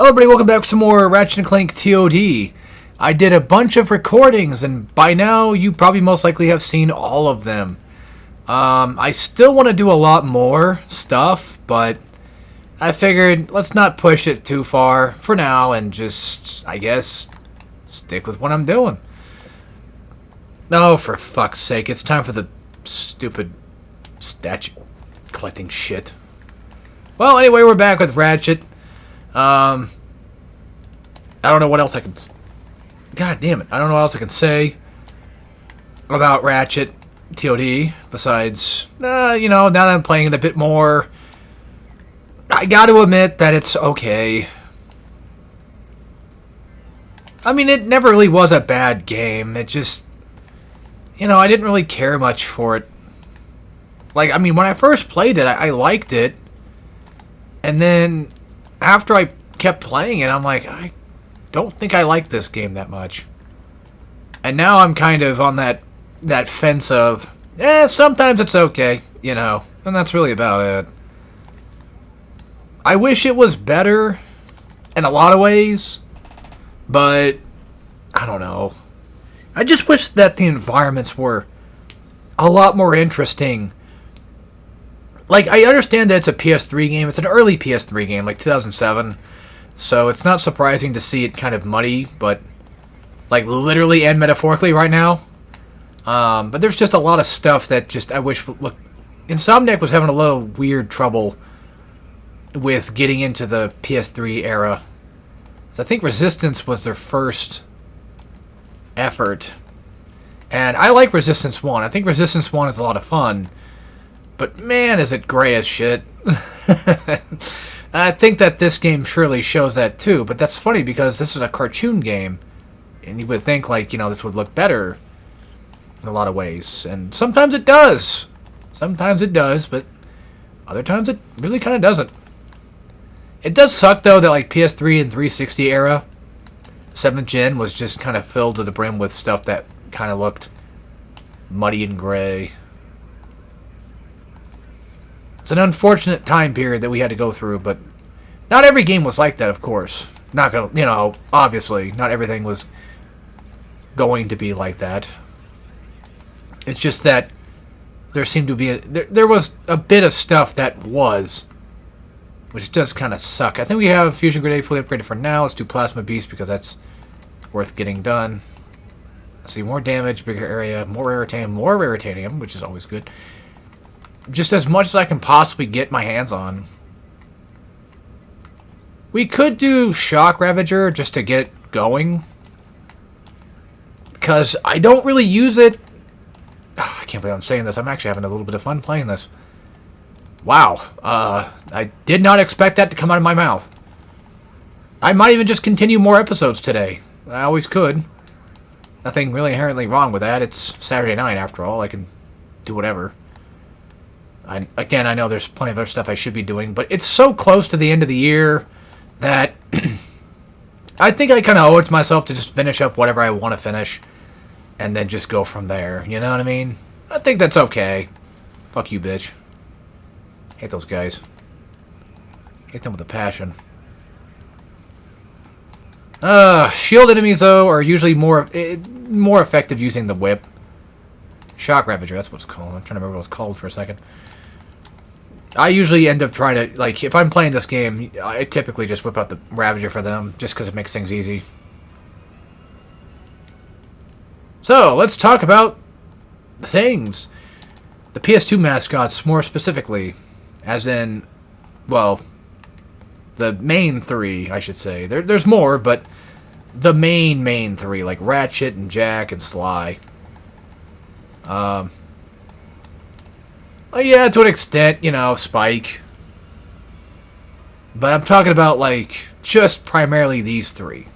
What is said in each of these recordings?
Hello everybody, welcome back for some more Ratchet Clank TOD. I did a bunch of recordings, and by now you probably most likely have seen all of them. I still want to do a lot more stuff, but I figured let's not push it too far for now and just, I guess, stick with what I'm doing. Oh, for fuck's sake, it's time for the stupid statue collecting shit. Well, anyway, we're back with Ratchet. I don't know what else I can... God damn it. I don't know what else I can say about Ratchet TOD besides, now that I'm playing it a bit more, I gotta admit that it's okay. I mean, it never really was a bad game. It just, I didn't really care much for it. Like, I mean, when I first played it, I liked it. And then after I kept playing it, I'm like, I don't think I like this game that much. And now I'm kind of on that fence of, sometimes it's okay, and that's really about it. I wish it was better in a lot of ways, but I don't know. I just wish that the environments were a lot more interesting. Like, I understand that it's a PS3 game. It's an early PS3 game, like 2007. So it's not surprising to see it kind of muddy, but like literally and metaphorically right now. But there's just a lot of stuff that just I wish look. Insomniac was having a little weird trouble with getting into the PS3 era. So I think Resistance was their first effort, and I like Resistance 1. I think Resistance 1 is a lot of fun. But man, is it gray as shit. I think that this game surely shows that too. But that's funny because this is a cartoon game. And you would think, like, this would look better in a lot of ways. And sometimes it does. Sometimes it does, but other times it really kind of doesn't. It does suck, though, that, like, PS3 and 360 era, 7th gen, was just kind of filled to the brim with stuff that kind of looked muddy and gray. It's an unfortunate time period that we had to go through, but not every game was like that, of course. Not gonna, obviously, not everything was going to be like that. It's just that there seemed to be there was a bit of stuff that was, which does kind of suck. I think we have Fusion Grenade fully upgraded for now. Let's do Plasma Beast because that's worth getting done. Let's see, more damage, bigger area, more rare titanium, which is always good. Just as much as I can possibly get my hands on. We could do Shock Ravager just to get it going. Because I don't really use it. I can't believe I'm saying this. I'm actually having a little bit of fun playing this. Wow. I did not expect that to come out of my mouth. I might even just continue more episodes today. I always could. Nothing really inherently wrong with that. It's Saturday night after all. I can do whatever. Again, I know there's plenty of other stuff I should be doing, but it's so close to the end of the year that I think I kind of owe it to myself to just finish up whatever I want to finish and then just go from there. You know what I mean? I think that's okay. Fuck you, bitch. Hate those guys. Hate them with a passion. Shield enemies, though, are usually more effective using the whip. Shock Ravager, that's what it's called. I'm trying to remember what it's called for a second. I usually end up trying to, like, if I'm playing this game, I typically just whip out the Ravager for them, just because it makes things easy. So, let's talk about things. The PS2 mascots, more specifically. As in, well, the main three, I should say. There's more, but the main three, like Ratchet and Jack and Sly. Yeah, to an extent, Spike. But I'm talking about, like, just primarily these three.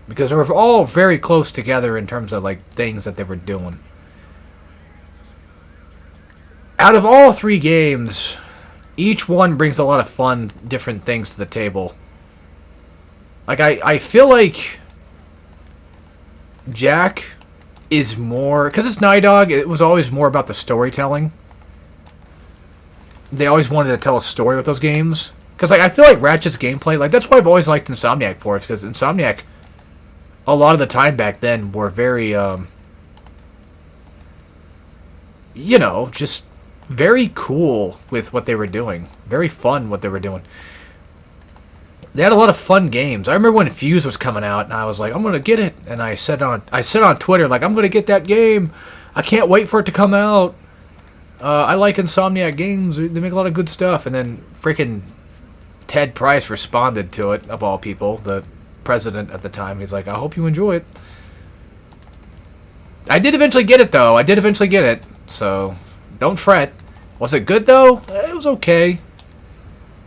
Because they were all very close together in terms of, like, things that they were doing. Out of all three games, each one brings a lot of fun, different things to the table. Like, I feel like Jack is more... Because it's Night Dog, it was always more about the storytelling. They always wanted to tell a story with those games. Because like I feel like Ratchet's gameplay, like that's why I've always liked Insomniac for it, because Insomniac, a lot of the time back then, were very, you know, just very cool with what they were doing. Very fun what they were doing. They had a lot of fun games. I remember when Fuse was coming out, and I was like, I'm gonna get it. And I said on Twitter, like, I'm gonna get that game. I can't wait for it to come out. I like Insomniac games. They make a lot of good stuff. And then freaking Ted Price responded to it, of all people, the president at the time. He's like, I hope you enjoy it. I did eventually get it, though. I did eventually get it. So, don't fret. Was it good, though? It was okay.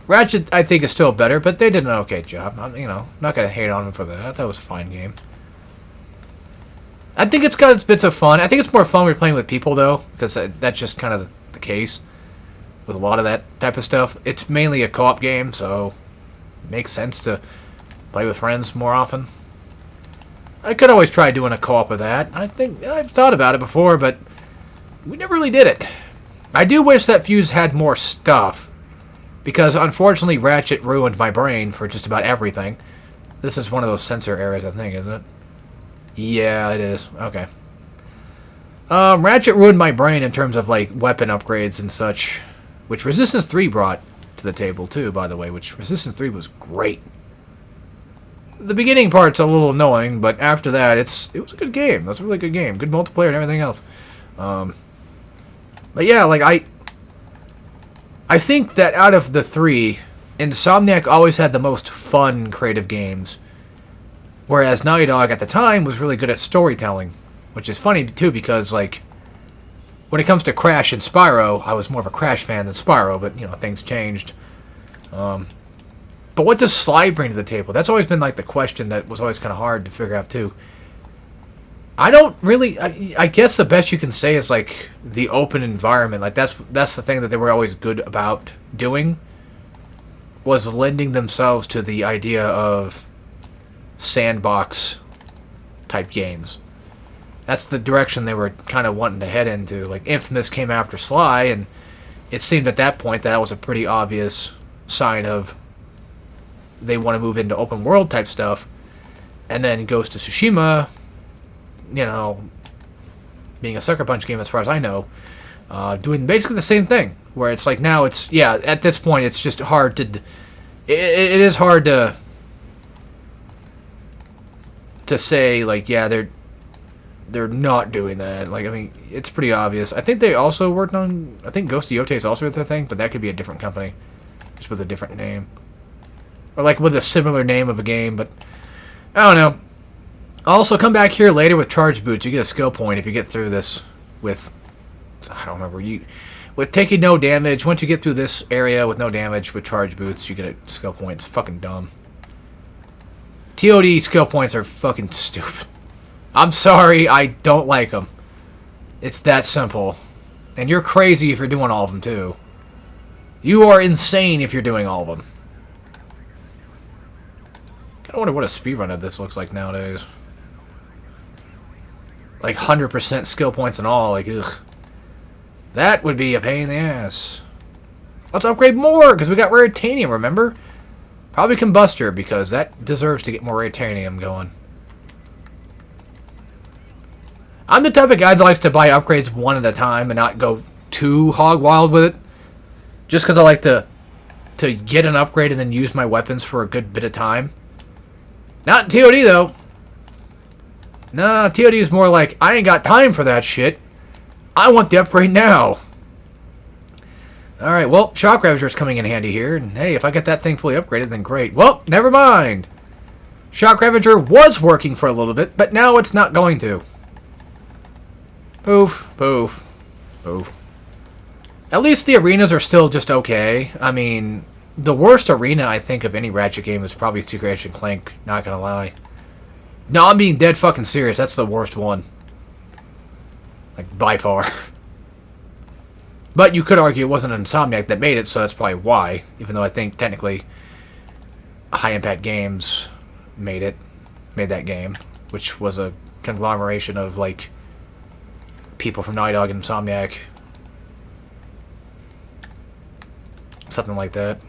Ratchet, I think, is still better, but they did an okay job. I'm, you know, not going to hate on them for that. I thought it was a fine game. I think it's got its bits of fun. I think it's more fun when you're playing with people, though, because that's just kind of the case with a lot of that type of stuff. It's mainly a co-op game, so it makes sense to play with friends more often. I could always try doing a co-op of that. I think I've thought about it before, but we never really did it. I do wish that Fuse had more stuff, because unfortunately Ratchet ruined my brain for just about everything. This is one of those sensor areas, I think, isn't it? Yeah, it is. Okay. Ratchet ruined my brain in terms of, like, weapon upgrades and such, which Resistance 3 brought to the table, too, by the way, which Resistance 3 was great. The beginning part's a little annoying, but after that, it was a good game. That's a really good game. Good multiplayer and everything else. But yeah, like, I think that out of the three, Insomniac always had the most fun creative games. Whereas Naughty Dog at the time was really good at storytelling. Which is funny, too, because, like, when it comes to Crash and Spyro, I was more of a Crash fan than Spyro, but, you know, things changed. But what does Sly bring to the table? That's always been, like, the question that was always kind of hard to figure out, too. I don't really... I guess the best you can say is, like, the open environment. Like, that's the thing that they were always good about doing, was lending themselves to the idea of sandbox-type games. That's the direction they were kind of wanting to head into. Like, Infamous came after Sly, and it seemed at that point that was a pretty obvious sign of they want to move into open world type stuff. And then Ghost of Tsushima, you know, being a Sucker Punch game as far as I know, doing basically the same thing. Where it's like now it's, yeah, at this point it's just hard to, it is hard to say, like, yeah, they're not doing that. Like, I mean, it's pretty obvious. I think they also worked on... I think Ghost of Yotei is also their thing, but that could be a different company. Just with a different name. Or, like, with a similar name of a game, but... I don't know. Also, come back here later with Charge Boots. You get a skill point if you get through this with... I don't remember. With taking no damage, once you get through this area with no damage with Charge Boots, you get a skill point. It's fucking dumb. TOD skill points are fucking stupid. I'm sorry, I don't like them. It's that simple. And you're crazy if you're doing all of them, too. You are insane if you're doing all of them. I wonder what a speedrun of this looks like nowadays. Like 100% skill points and all, like, ugh. That would be a pain in the ass. Let's upgrade more, because we got Raritanium, remember? Probably Combustor, because that deserves to get more Raritanium going. I'm the type of guy that likes to buy upgrades one at a time and not go too hog wild with it. Just because I like to get an upgrade and then use my weapons for a good bit of time. Not TOD, though. Nah, TOD is more like, I ain't got time for that shit. I want the upgrade now. Alright, well, Shock Ravager's coming in handy here. And hey, if I get that thing fully upgraded, then great. Well, never mind. Shock Ravager was working for a little bit, but now it's not going to. Poof, poof, poof. At least the arenas are still just okay. I mean, the worst arena I think of any Ratchet game is probably Ratchet Clank, not gonna lie. No, I'm being dead fucking serious. That's the worst one. Like, by far. But you could argue it wasn't Insomniac that made it, so that's probably why. Even though I think, technically, High Impact Games made that game. Which was a conglomeration of, like, people from Naughty Dog and Insomniac. Something like that.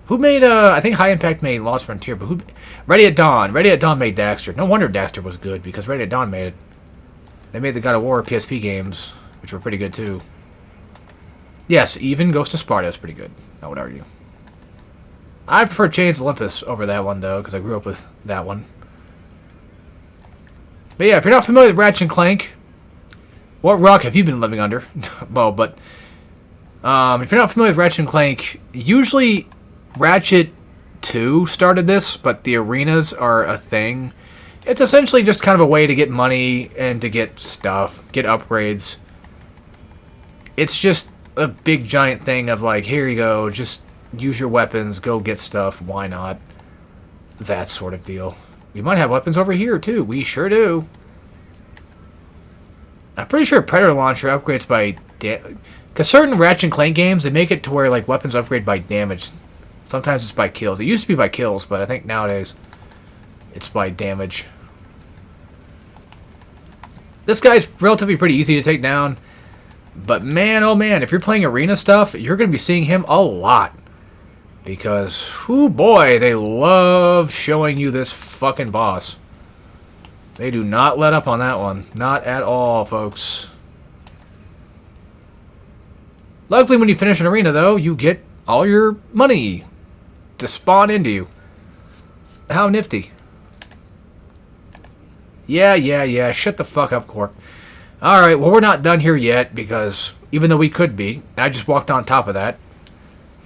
Who made, I think High Impact made Lost Frontier, but who... Ready at Dawn. Ready at Dawn made Daxter. No wonder Daxter was good, because Ready at Dawn made it. They made the God of War PSP games, which were pretty good, too. Yes, even Ghost of Sparta is pretty good. I would argue. I prefer Chains of Olympus over that one, though, because I grew up with that one. But yeah, if you're not familiar with Ratchet and Clank, what rock have you been living under? Well, but if you're not familiar with Ratchet and Clank, usually Ratchet 2 started this, but the arenas are a thing. It's essentially just kind of a way to get money and to get stuff, get upgrades. It's just a big giant thing of like, here you go, just use your weapons, go get stuff, why not? That sort of deal. We might have weapons over here too, we sure do. I'm pretty sure Predator Launcher upgrades by... Because certain Ratchet and Clank games, they make it to where like weapons upgrade by damage. Sometimes it's by kills. It used to be by kills, but I think nowadays it's by damage. This guy's relatively pretty easy to take down. But man, oh man, if you're playing arena stuff, you're going to be seeing him a lot. Because, oh boy, they love showing you this fucking boss. They do not let up on that one. Not at all, folks. Luckily, when you finish an arena, though, you get all your money to spawn into you. How nifty. Yeah. Shut the fuck up, Cork. Alright, well, we're not done here yet, because even though we could be, I just walked on top of that.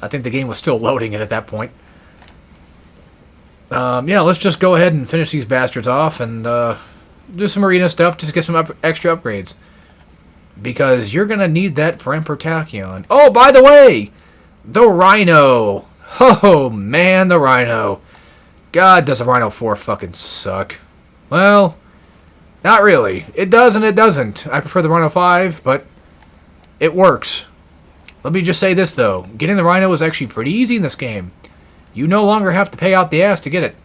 I think the game was still loading it at that point. Yeah, let's just go ahead and finish these bastards off and do some arena stuff, just get some extra upgrades. Because you're going to need that for Emperor Tachyon. Oh, by the way, the Rhino. Oh, man, the Rhino. God, does the Rhino 4 fucking suck. Well, not really. It does and it doesn't. I prefer the Rhino 5, but it works. Let me just say this, though. Getting the Rhino is actually pretty easy in this game. You no longer have to pay out the ass to get it.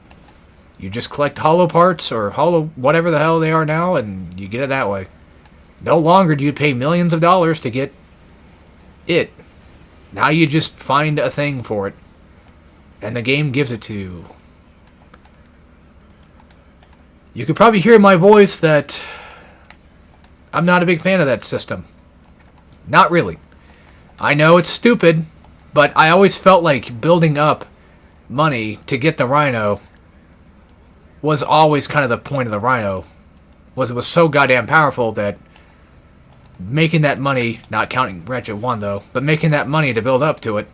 You just collect hollow parts or hollow whatever the hell they are now, and you get it that way. No longer do you pay millions of dollars to get it. Now you just find a thing for it. And the game gives it to you. You could probably hear in my voice that I'm not a big fan of that system. Not really. I know it's stupid, but I always felt like building up money to get the Rhino was always kind of the point of the Rhino. Was it was so goddamn powerful that making that money, not counting Ratchet 1 though, but making that money to build up to it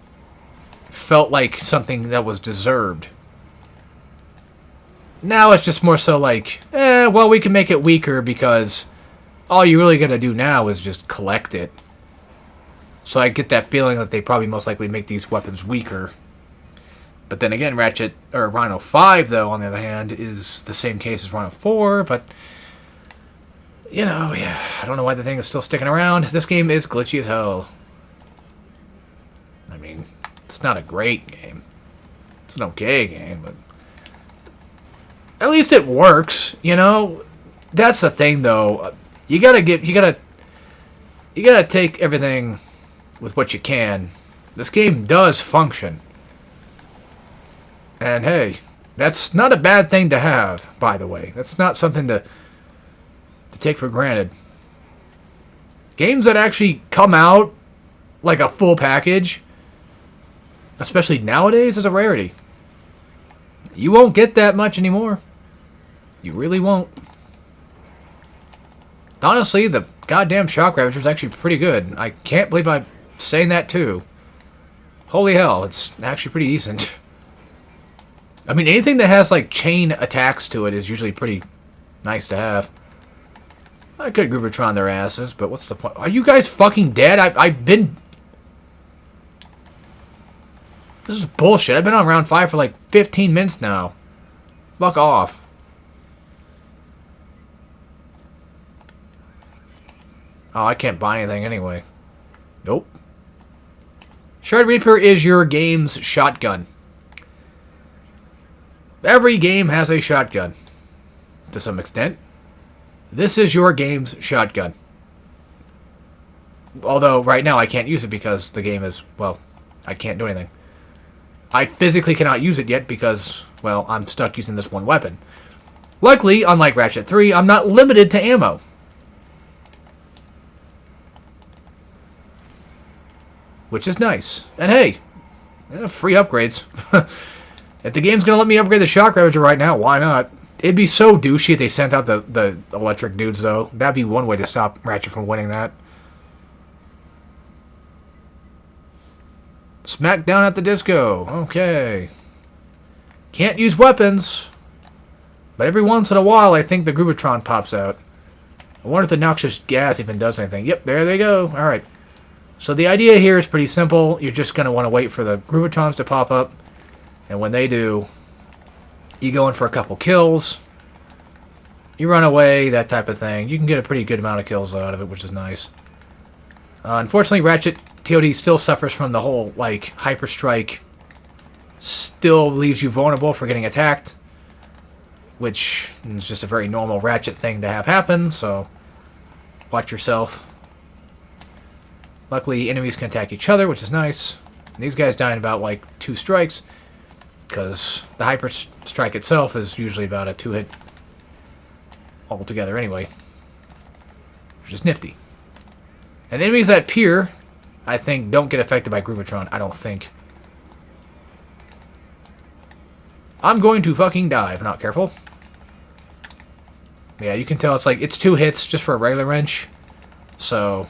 felt like something that was deserved. Now it's just more so like, well, we can make it weaker because all you're really going to do now is just collect it. So I get that feeling that they probably most likely make these weapons weaker. But then again, Rhino 5, though, on the other hand, is the same case as Rhino 4, but... You know, yeah, I don't know why the thing is still sticking around. This game is glitchy as hell. I mean, it's not a great game. It's an okay game, but... At least it works, you know? That's the thing, though. You gotta take everything with what you can. This game does function. And hey, that's not a bad thing to have, by the way. That's not something to take for granted. Games that actually come out like a full package, especially nowadays, is a rarity. You won't get that much anymore. You really won't. Honestly, the goddamn Shock Ravager is actually pretty good. I can't believe I'm saying that too. Holy hell, it's actually pretty decent. I mean, anything that has like chain attacks to it is usually pretty nice to have. I could Groovatron their asses, but what's the point? Are you guys fucking dead? I've been... This is bullshit. I've been on round 5 for like 15 minutes now. Fuck off. Oh, I can't buy anything anyway. Nope. Shard Reaper is your game's shotgun. Every game has a shotgun. To some extent. This is your game's shotgun. Although, right now, I can't use it because the game is... Well, I can't do anything. I physically cannot use it yet because, well, I'm stuck using this one weapon. Luckily, unlike Ratchet 3, I'm not limited to ammo. Which is nice. And hey, free upgrades. If the game's going to let me upgrade the Shock Ravager right now, why not? It'd be so douchey if they sent out the electric dudes, though. That'd be one way to stop Ratchet from winning that. Smack down at the disco. Okay. Can't use weapons. But every once in a while, I think the Groovatron pops out. I wonder if the noxious gas even does anything. Yep, there they go. Alright. So the idea here is pretty simple. You're just going to want to wait for the Groovatrons to pop up. And when they do, you go in for a couple kills. You run away, that type of thing. You can get a pretty good amount of kills out of it, which is nice. Unfortunately, Ratchet TOD still suffers from the whole, like, Hyper Strike. Still leaves you vulnerable for getting attacked. Which is just a very normal Ratchet thing to have happen, so watch yourself. Luckily, enemies can attack each other, which is nice. And these guys die in about, like, 2 strikes. Because the Hyper Strike itself is usually about a 2-hit altogether anyway. Which is nifty. And enemies that appear, I think, don't get affected by Groovatron. I don't think. I'm going to fucking die if I'm not careful. Yeah, you can tell it's like, it's 2 hits just for a regular wrench. So,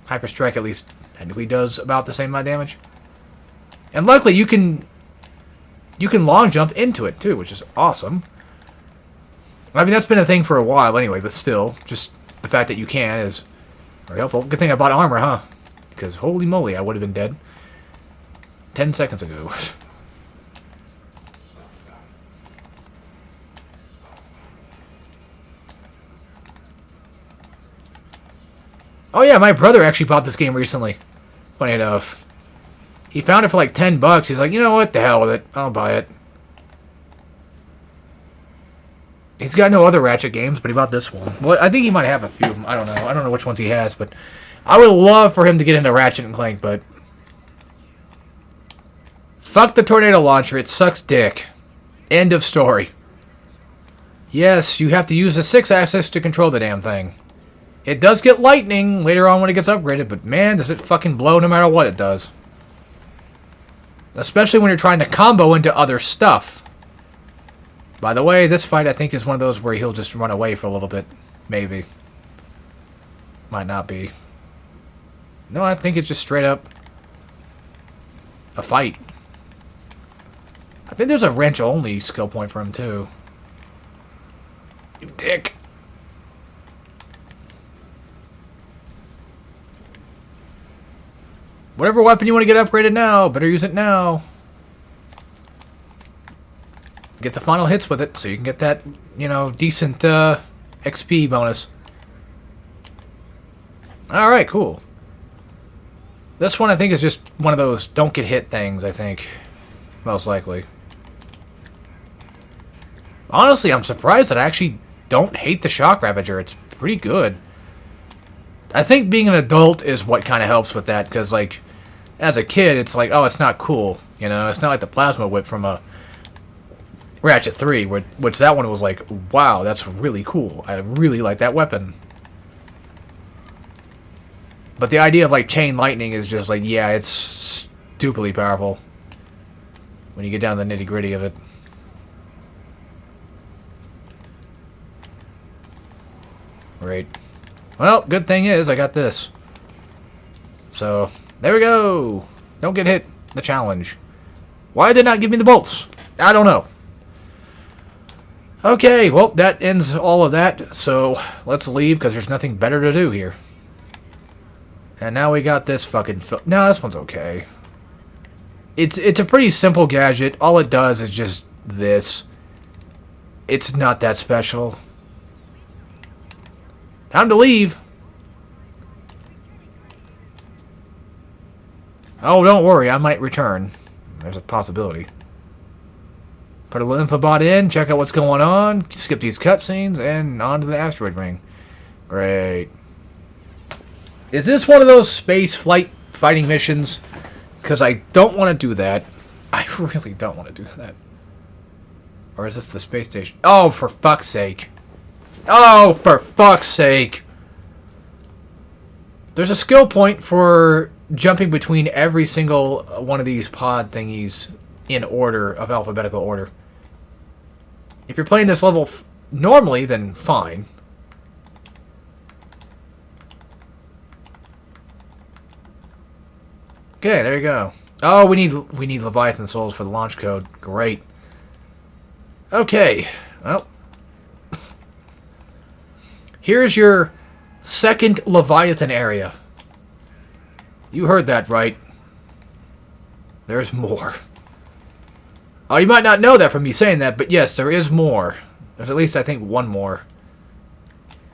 Hyper Strike at least technically does about the same amount of damage. And luckily, you can long jump into it too, which is awesome. I mean, that's been a thing for a while anyway, but still, just the fact that you can is very helpful. Good thing I bought armor, huh? Because holy moly, I would have been dead 10 seconds ago. Oh yeah, my brother actually bought this game recently. Funny enough. He found it for like $10. He's like, you know what, the hell with it. I'll buy it. He's got no other Ratchet games, but he bought this one. Well, I think he might have a few of them. I don't know. I don't know which ones he has, but I would love for him to get into Ratchet and Clank, but fuck the tornado launcher. It sucks dick. End of story. Yes, you have to use the 6-axis to control the damn thing. It does get lightning later on when it gets upgraded, but man, does it fucking blow no matter what it does. Especially when you're trying to combo into other stuff. By the way, this fight I think is one of those where he'll just run away for a little bit. Maybe. Might not be. No, I think it's just straight up a fight. I think there's a wrench-only skill point for him, too. You dick. Whatever weapon you want to get upgraded now, better use it now. Get the final hits with it so you can get that, you know, decent XP bonus. Alright, cool. This one I think is just one of those don't get hit things, I think. Most likely. Honestly, I'm surprised that I actually don't hate the Shock Ravager. It's pretty good. I think being an adult is what kind of helps with that, because, like, as a kid, it's like, oh, it's not cool, you know? It's not like the Plasma Whip from a Ratchet 3, which that one was like, wow, that's really cool. I really like that weapon. But the idea of, like, Chain Lightning is just like, yeah, it's stupidly powerful when you get down to the nitty-gritty of it. Right. Well, good thing is I got this. So, there we go. Don't get hit. The challenge. Why did they not give me the bolts? I don't know. Okay, well, that ends all of that. So, let's leave because there's nothing better to do here. And now we got this fucking... No, this one's okay. It's a pretty simple gadget. All it does is just this. It's not that special. Time to leave. Oh, don't worry. I might return. There's a possibility. Put a little infobot in. Check out what's going on. Skip these cutscenes. And on to the asteroid ring. Great. Is this one of those space flight fighting missions? Because I don't want to do that. I really don't want to do that. Or is this the space station? Oh, for fuck's sake. Oh, for fuck's sake. There's a skill point for jumping between every single one of these pod thingies in order, of alphabetical order. If you're playing this level normally, then fine. Okay, there you go. Oh, we need Leviathan souls for the launch code. Great. Okay. Well, here's your second Leviathan area. You heard that right. There's more. Oh, you might not know that from me saying that, but yes, there is more. There's at least, I think, one more.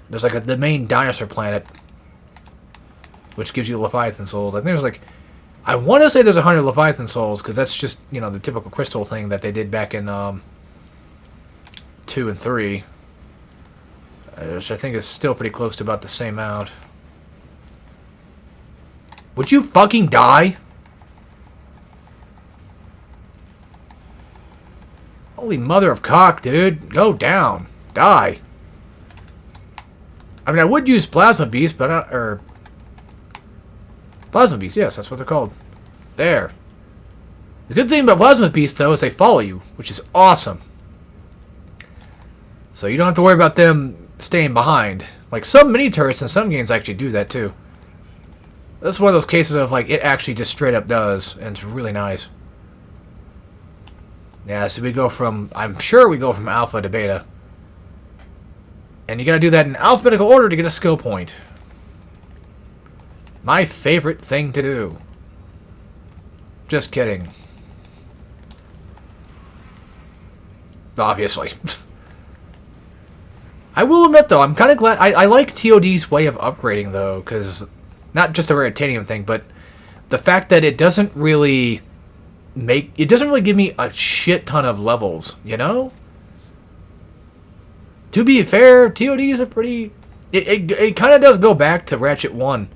There's like the main dinosaur planet, which gives you Leviathan souls. I think there's like, I want to say there's 100 Leviathan souls, because that's just, you know, the typical crystal thing that they did back in 2 and 3. Which I think is still pretty close to about the same amount. Would you fucking die? Holy mother of cock, dude. Go down. Die. I mean, I would use Plasma Beast, but or Plasma Beast, yes, that's what they're called. There. The good thing about Plasma Beast, though, is they follow you, which is awesome. So you don't have to worry about them staying behind. Like, some mini turrets in some games actually do that, too. That's one of those cases of, like, it actually just straight up does, and it's really nice. Yeah, so we go from, I'm sure we go from alpha to beta. And you gotta do that in alphabetical order to get a skill point. My favorite thing to do. Just kidding. Obviously. I will admit, though, I'm kind of glad. I like TOD's way of upgrading, though, because not just the Raritanium thing, but the fact that it doesn't really give me a shit ton of levels, you know? To be fair, TOD is a pretty... It kind of does go back to Ratchet 1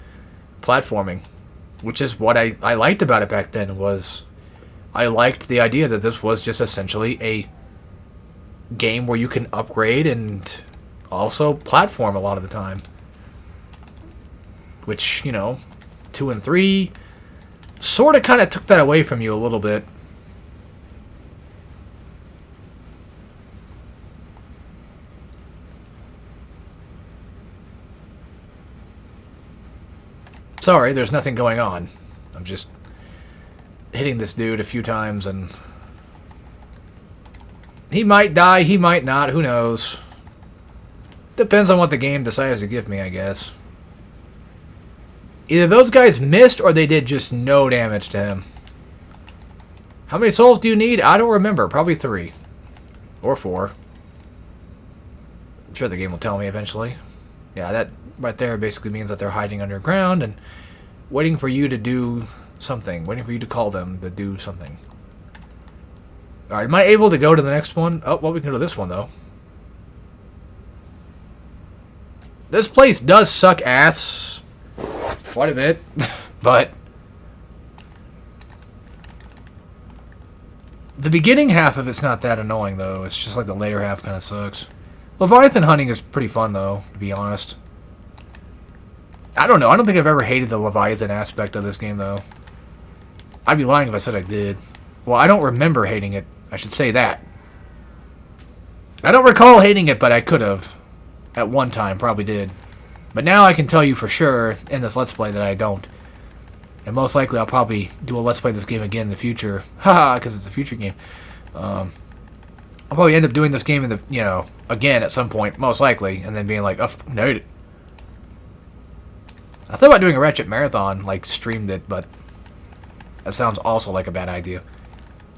platforming, which is what I liked about it back then, was I liked the idea that this was just essentially a game where you can upgrade and also platform a lot of the time. Which, you know, 2 and 3 sort of kind of took that away from you a little bit. Sorry, there's nothing going on. I'm just hitting this dude a few times and he might die, he might not, who knows. Depends on what the game decides to give me, I guess. Either those guys missed or they did just no damage to him. How many souls do you need? I don't remember. Probably 3. Or 4. I'm sure the game will tell me eventually. Yeah, that right there basically means that they're hiding underground and waiting for you to do something. Waiting for you to call them to do something. Alright, am I able to go to the next one? Oh, well, we can go to this one, though. This place does suck ass. Quite a bit. But the beginning half of it's not that annoying, though. It's just like the later half kind of sucks. Leviathan hunting is pretty fun, though, to be honest. I don't know. I don't think I've ever hated the Leviathan aspect of this game, though. I'd be lying if I said I did. Well, I don't remember hating it. I should say that. I don't recall hating it, but I could have. At one time, probably did. But now I can tell you for sure in this Let's Play that I don't. And most likely I'll probably do a Let's Play this game again in the future. Haha, because it's a future game. I'll probably end up doing this game in the, you know, again at some point, most likely, and then being like, oh, no. I thought about doing a Ratchet Marathon, like, streamed it, but that sounds also like a bad idea.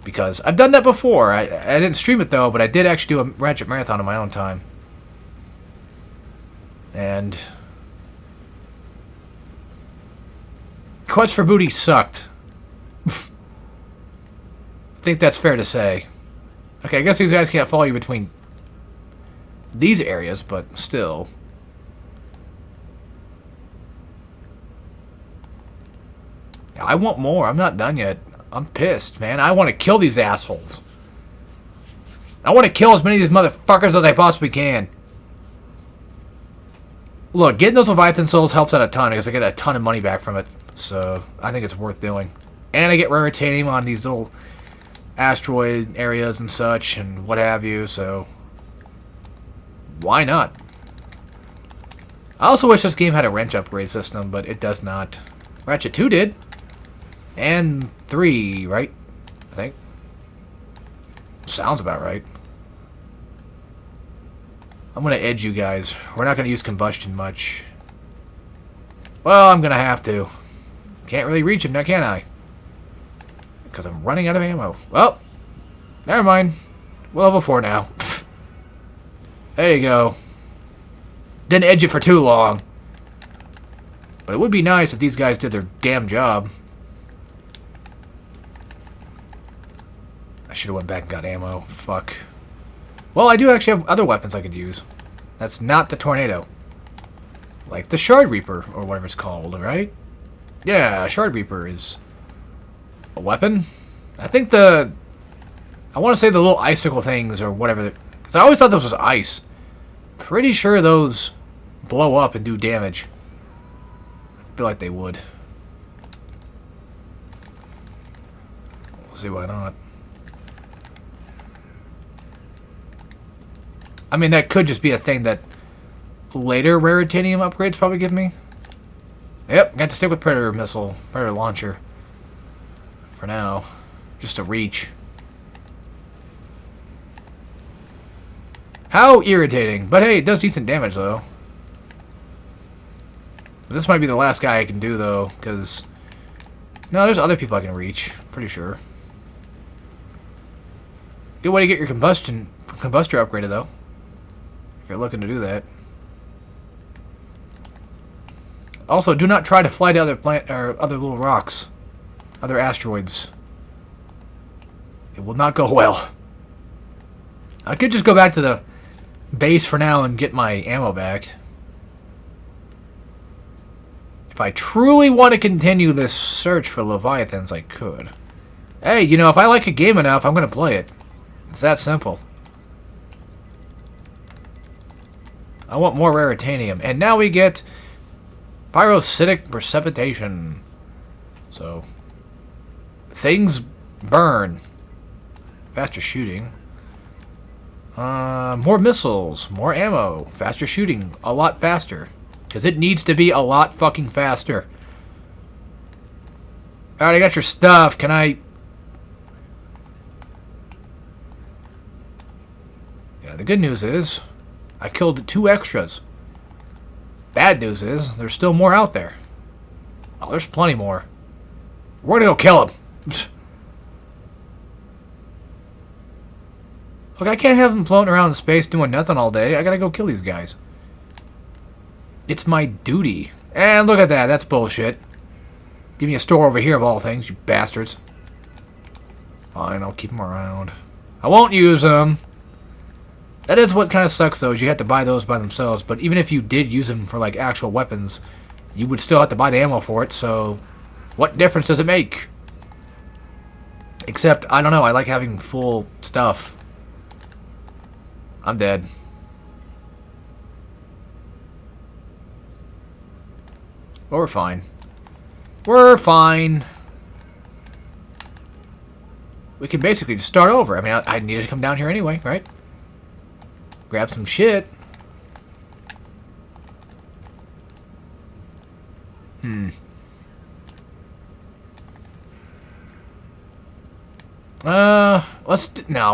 Because I've done that before. I didn't stream it, though, but I did actually do a Ratchet Marathon on my own time. And Quest for Booty sucked. I think that's fair to say. Okay, I guess these guys can't follow you between these areas, but still. I want more. I'm not done yet. I'm pissed, man. I want to kill these assholes. I want to kill as many of these motherfuckers as I possibly can. Look, getting those Leviathan souls helps out a ton because I get a ton of money back from it. So, I think it's worth doing. And I get raritanium on these little asteroid areas and such and what have you, so why not? I also wish this game had a wrench upgrade system, but it does not. Ratchet 2 did. And 3, right? I think. Sounds about right. I'm going to edge you guys. We're not going to use combustion much. Well, I'm going to have to. Can't really reach him now, can I? Because I'm running out of ammo. Well, never mind. We're level 4 now. There you go. Didn't edge it for too long. But it would be nice if these guys did their damn job. I should have went back and got ammo. Fuck. Well, I do actually have other weapons I could use. That's not the tornado. Like the Shard Reaper, or whatever it's called, right? Yeah, Shard Reaper is a weapon. I think I want to say the little icicle things, or whatever. Because I always thought those was ice. Pretty sure those blow up and do damage. I feel like they would. We'll see why not. I mean, that could just be a thing that later raritanium upgrades probably give me. Yep, got to stick with Predator Missile, Predator Launcher. For now. Just to reach. How irritating. But hey, it does decent damage, though. This might be the last guy I can do, though, because... No, there's other people I can reach. Pretty sure. Good way to get your combustor upgraded, though. If you're looking to do that. Also, do not try to fly to other little rocks. Other asteroids. It will not go well. I could just go back to the base for now and get my ammo back. If I truly want to continue this search for Leviathans, I could. Hey, you know, if I like a game enough, I'm going to play it. It's that simple. I want more raritanium. And now we get pyrocytic precipitation. So, things burn. Faster shooting. More missiles. More ammo. Faster shooting. A lot faster. Because it needs to be a lot fucking faster. Alright, I got your stuff. Can I... Yeah, the good news is... I killed 2 extras. Bad news is, there's still more out there. Oh, there's plenty more. We're gonna go kill them. Look, I can't have them floating around in space doing nothing all day. I gotta go kill these guys. It's my duty. And look at that, that's bullshit. Give me a store over here of all things, you bastards. Fine, I'll keep them around. I won't use them. That is what kind of sucks, though, is you have to buy those by themselves. But even if you did use them for, like, actual weapons, you would still have to buy the ammo for it, so what difference does it make? Except, I don't know, I like having full stuff. I'm dead. But we're fine. We're fine. We can basically just start over. I mean, I needed to come down here anyway, right? Grab some shit.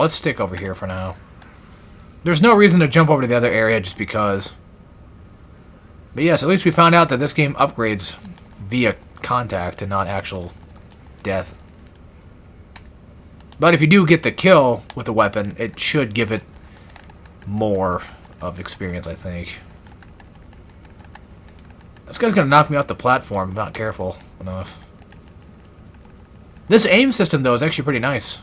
Let's stick over here for now. There's no reason to jump over to the other area just because. But yes, at least we found out that this game upgrades via contact and not actual death. But if you do get the kill with the weapon, it should give it more of experience, I think. This guy's gonna knock me off the platform if I'm not careful enough. This aim system, though, is actually pretty nice.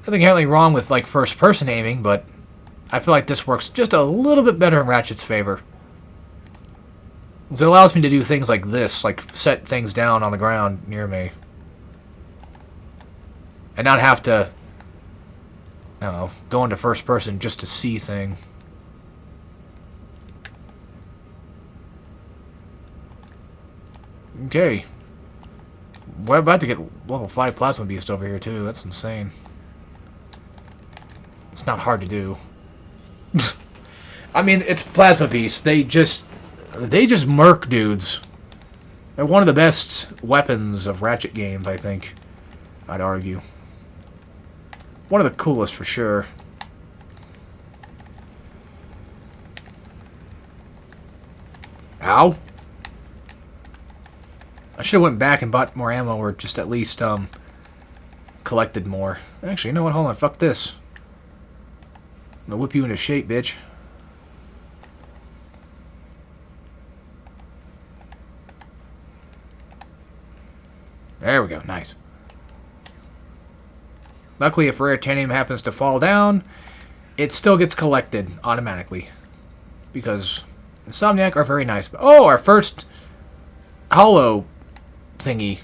Nothing inherently wrong with, like, first-person aiming, but I feel like this works just a little bit better in Ratchet's favor. Because it allows me to do things like this, like set things down on the ground near me. And not have to, I don't know, go into first person just to see thing. Okay. We're about to get level 5 Plasma Beast over here, too. That's insane. It's not hard to do. I mean, it's Plasma Beast. They just murk dudes. They're one of the best weapons of Ratchet games, I think. I'd argue. One of the coolest, for sure. Ow. I should have went back and bought more ammo, or just at least, collected more. Actually, you know what? Hold on. Fuck this. I'm gonna whip you into shape, bitch. There we go. Nice. Luckily, if rare titanium happens to fall down, it still gets collected automatically. Because Insomniac are very nice. Oh, our first holo thingy.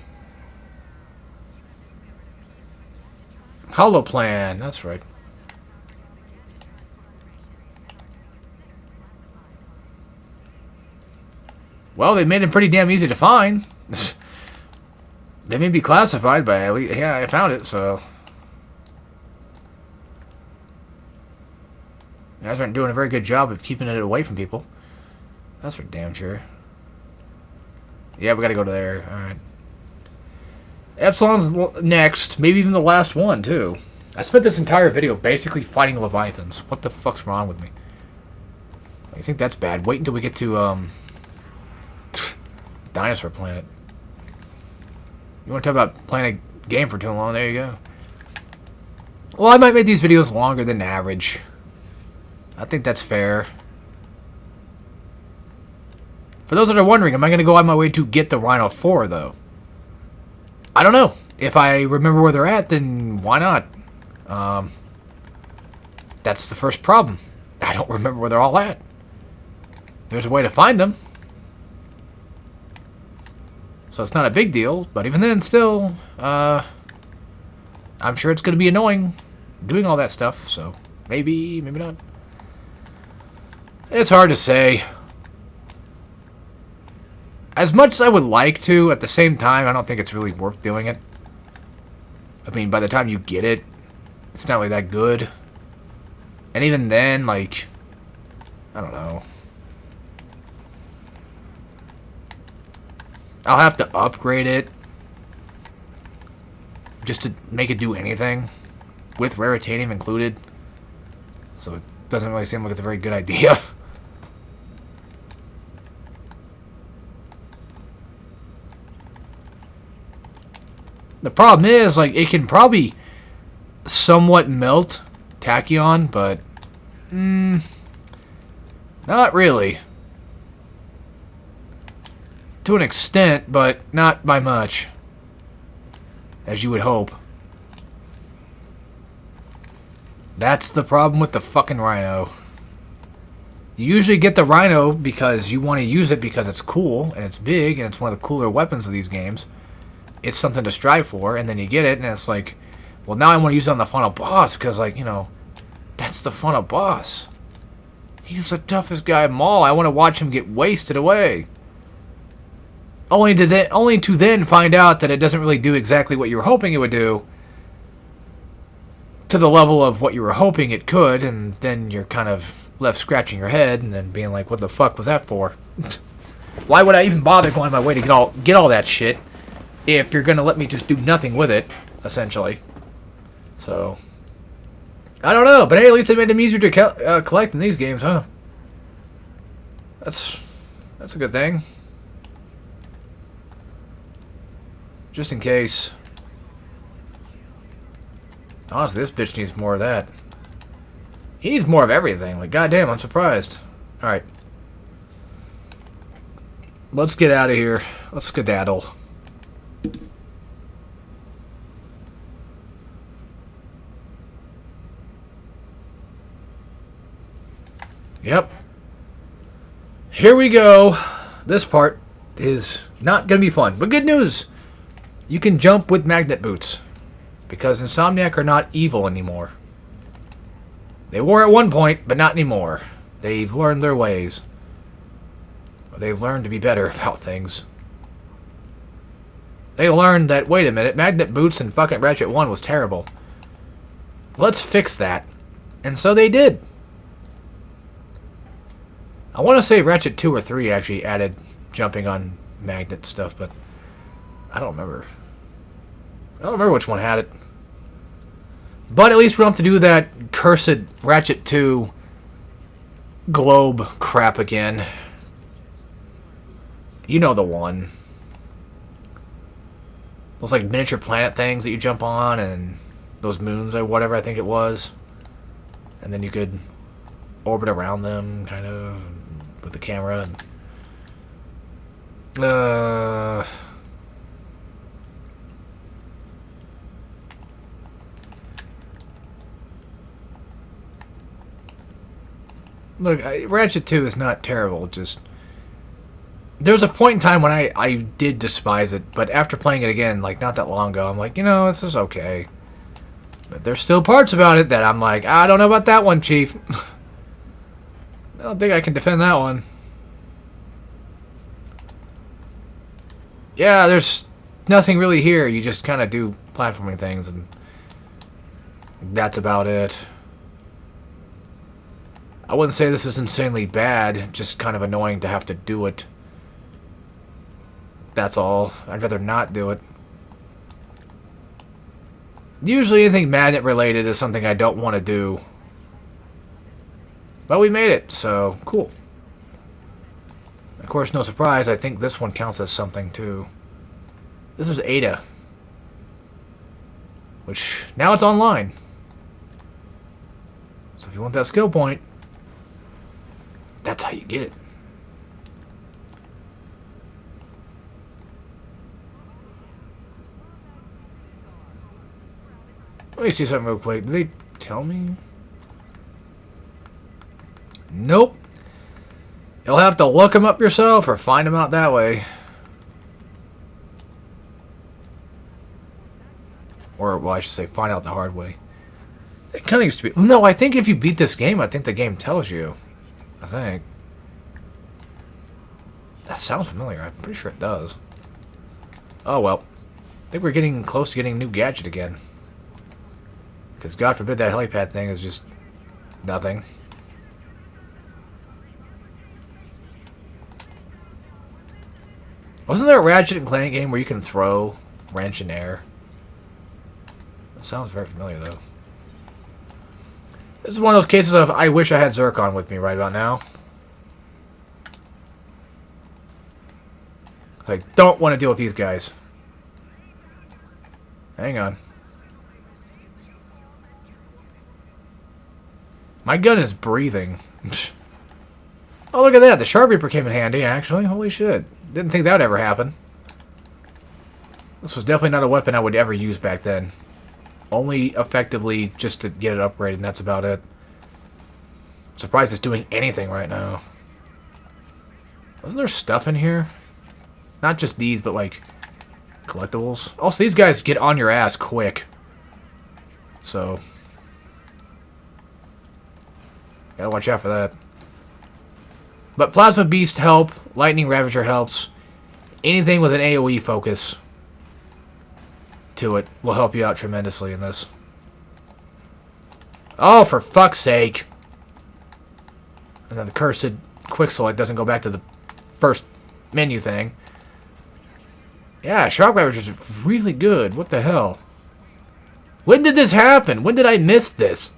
Holo plan. That's right. Well, they made them pretty damn easy to find. They may be classified, but at least, yeah, I found it, so. You guys aren't doing a very good job of keeping it away from people. That's for damn sure. Yeah, we gotta go to there. Alright. Epsilon's next. Maybe even the last one, too. I spent this entire video basically fighting Leviathans. What the fuck's wrong with me? I think that's bad. Wait until we get to, Dinosaur Planet. You want to talk about playing a game for too long? There you go. Well, I might make these videos longer than average. I think that's fair. For those that are wondering, am I going to go on my way to get the Rhino 4, though? I don't know. If I remember where they're at, then why not? That's the first problem. I don't remember where they're all at. There's a way to find them. So it's not a big deal, but even then, still, I'm sure it's going to be annoying doing all that stuff, so maybe, maybe not. It's hard to say. As much as I would like to, at the same time, I don't think it's really worth doing it. I mean, by the time you get it, it's not really that good. And even then, like, I don't know. I'll have to upgrade it just to make it do anything, with Raritanium included. So it doesn't really seem like it's a very good idea. The problem is, like, it can probably somewhat melt Tachyon, but not really. To an extent, but not by much. As you would hope. That's the problem with the fucking Rhino. You usually get the Rhino because you want to use it because it's cool, and it's big, and it's one of the cooler weapons of these games. It's something to strive for, and then you get it, and it's like, well, now I want to use it on the final boss, because, like, you know, that's the final boss. He's the toughest guy of them all. I want to watch him get wasted away. Only to then find out that it doesn't really do exactly what you were hoping it would do, to the level of what you were hoping it could, and then you're kind of left scratching your head and then being like, what the fuck was that for? Why would I even bother going my way to get all that shit if you're gonna let me just do nothing with it, essentially? So, I don't know, but hey, at least they made them easier to collect in these games, huh? That's a good thing. Just in case. Honestly, this bitch needs more of that. He needs more of everything. Like, goddamn, I'm surprised. Alright. Let's get out of here. Let's skedaddle. Yep. Here we go. This part is not going to be fun. But good news. You can jump with magnet boots. Because Insomniac are not evil anymore. They were at one point, but not anymore. They've learned their ways. They've learned to be better about things. They learned that, wait a minute, magnet boots and fucking Ratchet 1 was terrible. Let's fix that. And so they did. I want to say Ratchet 2 or 3 actually added jumping on magnet stuff, but I don't remember. I don't remember which one had it. But at least we don't have to do that cursed Ratchet 2 globe crap again. You know the one. Those like miniature planet things that you jump on, and those moons or whatever I think it was. And then you could orbit around them, kind of, with the camera. Look, Ratchet 2 is not terrible, just... There was a point in time when I did despise it, but after playing it again, like, not that long ago, I'm like, you know, this is okay. But there's still parts about it that I'm like, I don't know about that one, Chief. I don't think I can defend that one. Yeah, there's nothing really here. You just kind of do platforming things, and that's about it. I wouldn't say this is insanely bad, just kind of annoying to have to do it. That's all. I'd rather not do it. Usually anything magnet related is something I don't want to do. But we made it, so cool. Of course, no surprise, I think this one counts as something too. This is Ada. Which, now it's online. So if you want that skill point, that's how you get it. Let me see something real quick. Did they tell me? Nope. You'll have to look them up yourself or find them out that way. Or, well, I should say find out the hard way. It kind of used to be... No, I think if you beat this game, I think the game tells you. I think. That sounds familiar. I'm pretty sure it does. Oh, well. I think we're getting close to getting a new gadget again. Because God forbid that helipad thing is just nothing. Wasn't there a Ratchet Clank game where you can throw wrench in air? That sounds very familiar, though. This is one of those cases of I wish I had Zircon with me right about now. I don't want to deal with these guys. Hang on. My gun is breathing. Oh, look at that. The Sharp Reaper came in handy, actually. Holy shit. Didn't think that would ever happen. This was definitely not a weapon I would ever use back then. Only effectively just to get it upgraded, and that's about it. Surprised it's doing anything right now. Wasn't there stuff in here? Not just these, but like collectibles. Also, these guys get on your ass quick. So... gotta watch out for that. But Plasma Beast help. Lightning Ravager helps. Anything with an AoE focus to it will help you out tremendously in this. Oh, for fuck's sake. And then the cursed quick select doesn't go back to the first menu thing. Yeah, Shark Ravager is really good. What the hell? When did this happen? When did I miss this?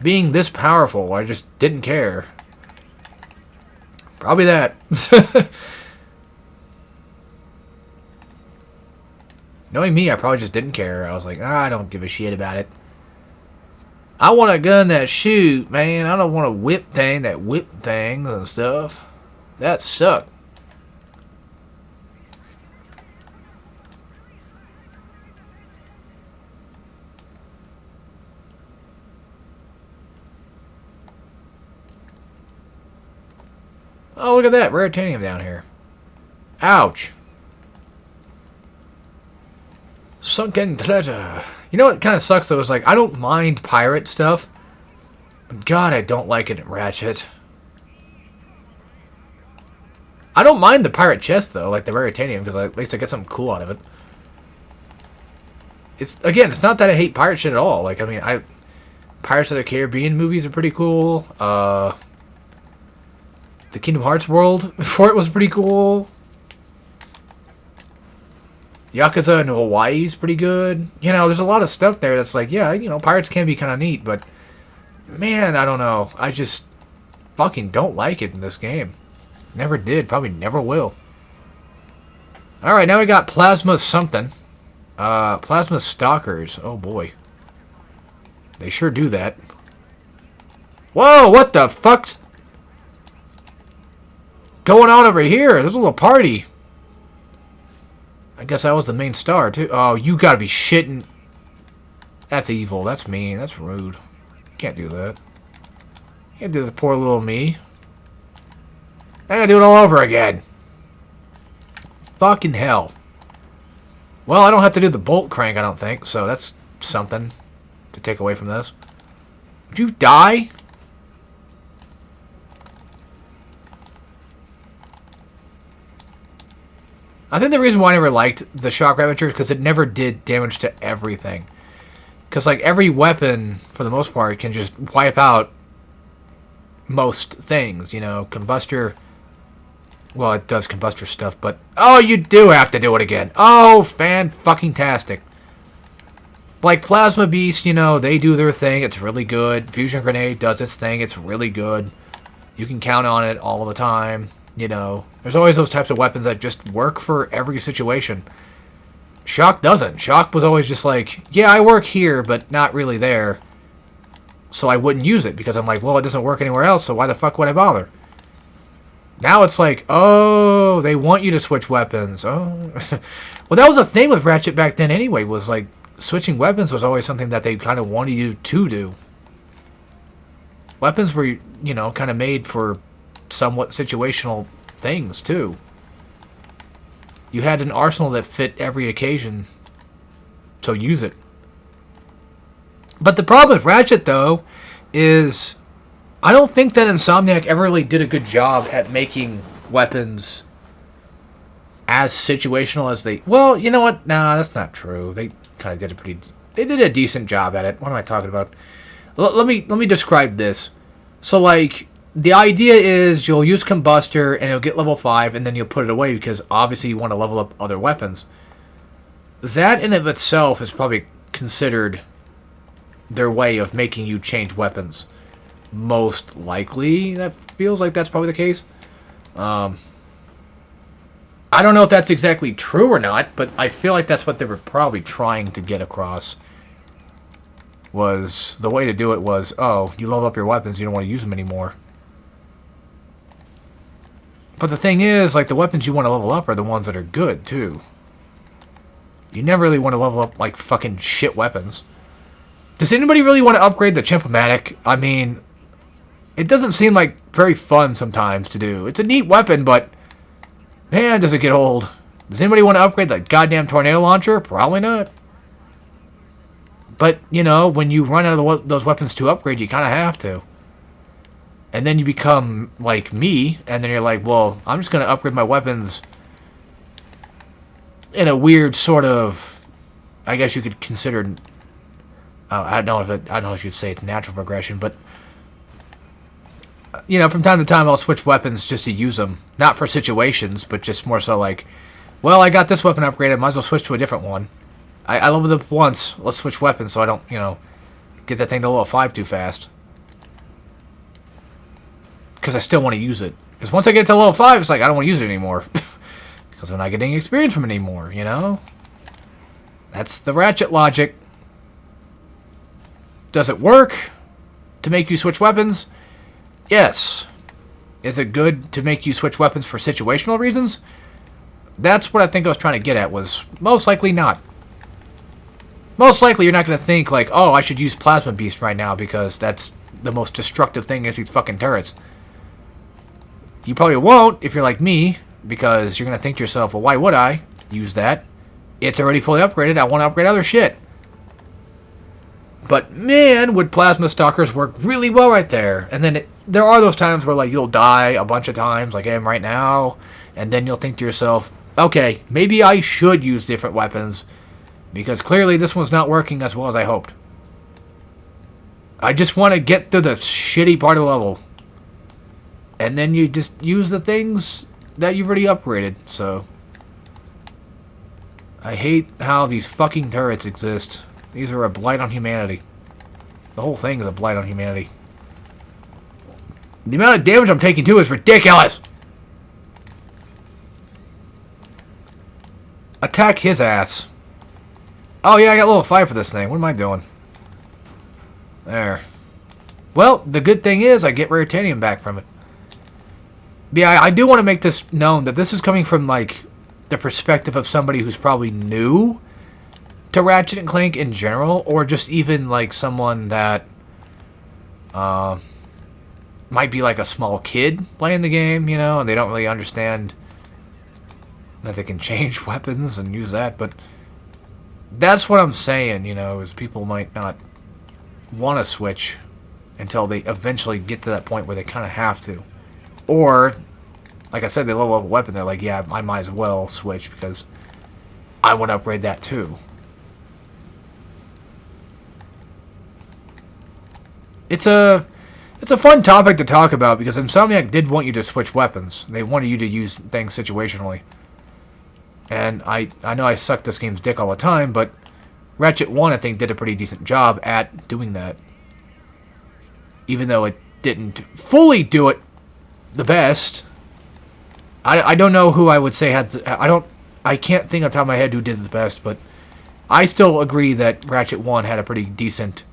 Being this powerful, I just didn't care. Probably that. Knowing me, I probably just didn't care. I was like, I don't give a shit about it. I want a gun that shoot, man. I don't want a whip thing that whip things and stuff. That sucked. Oh, look at that. Raritanium down here. Ouch. Sunken treasure. You know what kind of sucks though is like I don't mind pirate stuff, but God, I don't like it in Ratchet. I don't mind the pirate chest though, like the Raritanium, because at least I get something cool out of it. It's not that I hate pirate shit at all. Like I mean, Pirates of the Caribbean movies are pretty cool. The Kingdom Hearts world before it was pretty cool. Yakuza in Hawaii is pretty good. You know, there's a lot of stuff there that's like, yeah, you know, pirates can be kind of neat, but man, I don't know. I just fucking don't like it in this game. Never did. Probably never will. Alright, now we got Plasma something. Plasma Stalkers. Oh boy. They sure do that. Whoa, what the fuck's going on over here? There's a little party. I guess I was the main star, too. Oh, you gotta be shitting. That's evil. That's mean. That's rude. You can't do that. You can't do the poor little me. I gotta do it all over again. Fucking hell. Well, I don't have to do the bolt crank, I don't think, so that's something to take away from this. Would you die? I think the reason why I never liked the Shock Ravager is because it never did damage to everything. Because, like, every weapon, for the most part, can just wipe out most things, you know. Combustor... Well, it does combustor stuff, but... Oh, you do have to do it again. Oh, fan-fucking-tastic. Like, Plasma Beast, you know, they do their thing. It's really good. Fusion Grenade does its thing. It's really good. You can count on it all the time. You know, there's always those types of weapons that just work for every situation. Shock doesn't. Shock was always just like, yeah, I work here, but not really there. So I wouldn't use it, because I'm like, well, it doesn't work anywhere else, so why the fuck would I bother? Now it's like, oh, they want you to switch weapons. Oh, well, that was the thing with Ratchet back then anyway, was like, switching weapons was always something that they kind of wanted you to do. Weapons were, you know, kind of made for somewhat situational things, too. You had an arsenal that fit every occasion, so use it. But the problem with Ratchet, though, is I don't think that Insomniac ever really did a good job at making weapons as situational as they... Well, you know what? Nah, that's not true. They kind of did a pretty... They did a decent job at it. What am I talking about? Let me describe this. So, like, the idea is you'll use Combustor, and it'll get level 5, and then you'll put it away, because obviously you want to level up other weapons. That in of itself is probably considered their way of making you change weapons. Most likely, that feels like that's probably the case. I don't know if that's exactly true or not, but I feel like that's what they were probably trying to get across. Was the way to do it was, oh, you level up your weapons, you don't want to use them anymore. But the thing is, like, the weapons you want to level up are the ones that are good, too. You never really want to level up, like, fucking shit weapons. Does anybody really want to upgrade the Chimp-O-Matic? I mean, it doesn't seem like very fun sometimes to do. It's a neat weapon, but man, does it get old. Does anybody want to upgrade the goddamn Tornado Launcher? Probably not. But, you know, when you run out of those weapons to upgrade, you kind of have to. And then you become like me, and then you're like, well, I'm just going to upgrade my weapons in a weird sort of, I guess you could consider, I don't know if you'd say it's natural progression, but, you know, from time to time I'll switch weapons just to use them. Not for situations, but just more so like, well, I got this weapon upgraded, might as well switch to a different one. I leveled up once, let's switch weapons so I don't, you know, get that thing to level 5 too fast. Because I still want to use it. Because once I get to level 5, it's like, I don't want to use it anymore. Because I'm not getting experience from it anymore, you know? That's the Ratchet logic. Does it work to make you switch weapons? Yes. Is it good to make you switch weapons for situational reasons? That's what I think I was trying to get at, was most likely not. Most likely you're not going to think like, oh, I should use Plasma Beast right now because that's the most destructive thing against these fucking turrets. You probably won't if you're like me, because you're going to think to yourself, well, why would I use that? It's already fully upgraded. I want to upgrade other shit. But man, would plasma stalkers work really well right there. And then there are those times where like you'll die a bunch of times, like I am right now, and then you'll think to yourself, okay, maybe I should use different weapons because clearly this one's not working as well as I hoped. I just want to get to the shitty part of the level. And then you just use the things that you've already upgraded, so. I hate how these fucking turrets exist. These are a blight on humanity. The whole thing is a blight on humanity. The amount of damage I'm taking too is ridiculous! Attack his ass. Oh yeah, I got level 5 for this thing. What am I doing? There. Well, the good thing is I get Raritanium back from it. But yeah, I do want to make this known that this is coming from, like, the perspective of somebody who's probably new to Ratchet and Clank in general, or just even, like, someone that might be, like, a small kid playing the game, you know, and they don't really understand that they can change weapons and use that, but that's what I'm saying, you know, is people might not want to switch until they eventually get to that point where they kind of have to. Or, like I said, they level up a weapon, they're like, yeah, I might as well switch because I want to upgrade that too. It's a fun topic to talk about because Insomniac did want you to switch weapons. They wanted you to use things situationally. And I know I suck this game's dick all the time, but Ratchet 1, I think, did a pretty decent job at doing that. Even though it didn't fully do it the best. I don't know who I would say had... I can't think on top of my head who did the best, but I still agree that Ratchet 1 had a pretty decent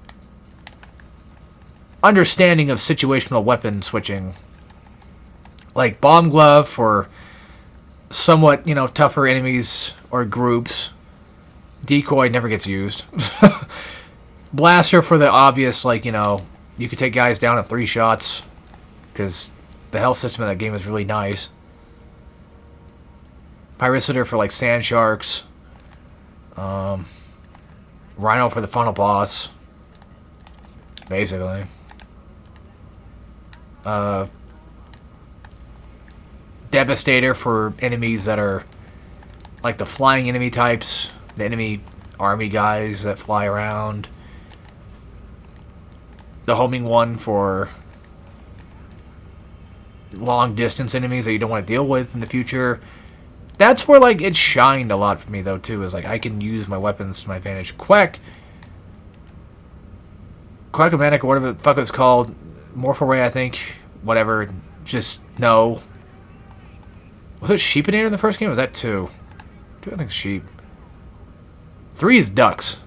understanding of situational weapon switching. Like Bomb Glove for somewhat, you know, tougher enemies or groups. Decoy never gets used. Blaster for the obvious, like, you know, you could take guys down in 3 shots because the health system in that game is really nice. Pyricitor for, like, sand sharks. Rhino for the final boss. Basically. Devastator for enemies that are like the flying enemy types. The enemy army guys that fly around. The homing one for long distance enemies that you don't want to deal with in the future. That's where, like, it shined a lot for me, though, too, is, like, I can use my weapons to my advantage. Quack-O-Manic, or whatever the fuck it's called. Morpho-Ray, I think. Whatever. Just, no. Was it Sheepinator in the first game, or was that 2? 2, I think, sheep. 3 is ducks.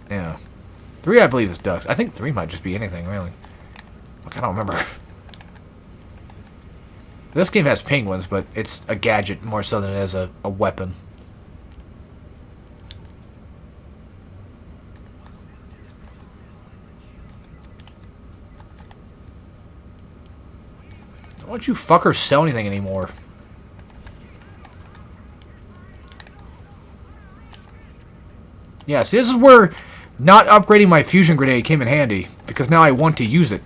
Yeah. 3, I believe, is ducks. I think 3 might just be anything, really. Look, I don't remember. This game has penguins, but it's a gadget more so than it is a weapon. Why don't you fuckers sell anything anymore? Yeah, see, this is where not upgrading my fusion grenade came in handy, because now I want to use it.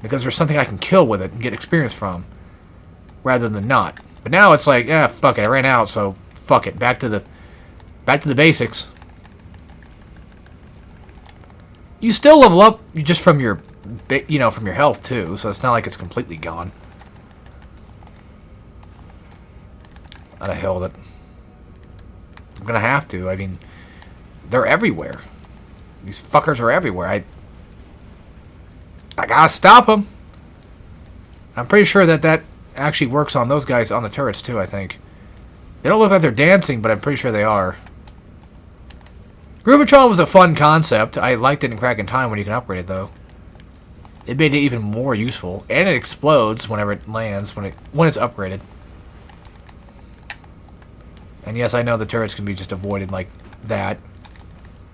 Because there's something I can kill with it and get experience from, rather than not. But now it's like, yeah, fuck it, I ran out, so fuck it, back to the basics. You still level up just from your, you know, from your health too, so it's not like it's completely gone. I'd have held it. I'm gonna have to. I mean, they're everywhere. These fuckers are everywhere. I gotta stop them. I'm pretty sure that actually works on those guys on the turrets too, I think. They don't look like they're dancing, but I'm pretty sure they are. Groovatron was a fun concept. I liked it in Crack in Time when you can upgrade it, though. It made it even more useful. And it explodes whenever it lands, when it's upgraded. And yes, I know the turrets can be just avoided like that.